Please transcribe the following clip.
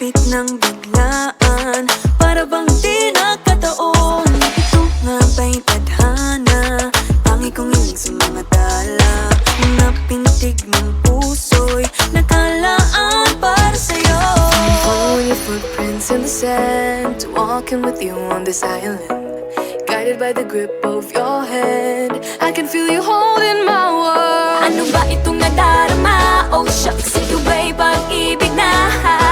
lumapit ng biglaan, para bang di nakataon. Ito nga ba'y tadhana, tangi kong hiling sa mga dala. Mga pintig ng puso'y nakalaan para sa'yo. Following your footprints in the sand, walking with you on this island, guided by the grip of your hand. I can feel you holding my world. Ano ba itong nadarama? Oh shucks, ito ba'y pag-ibig na?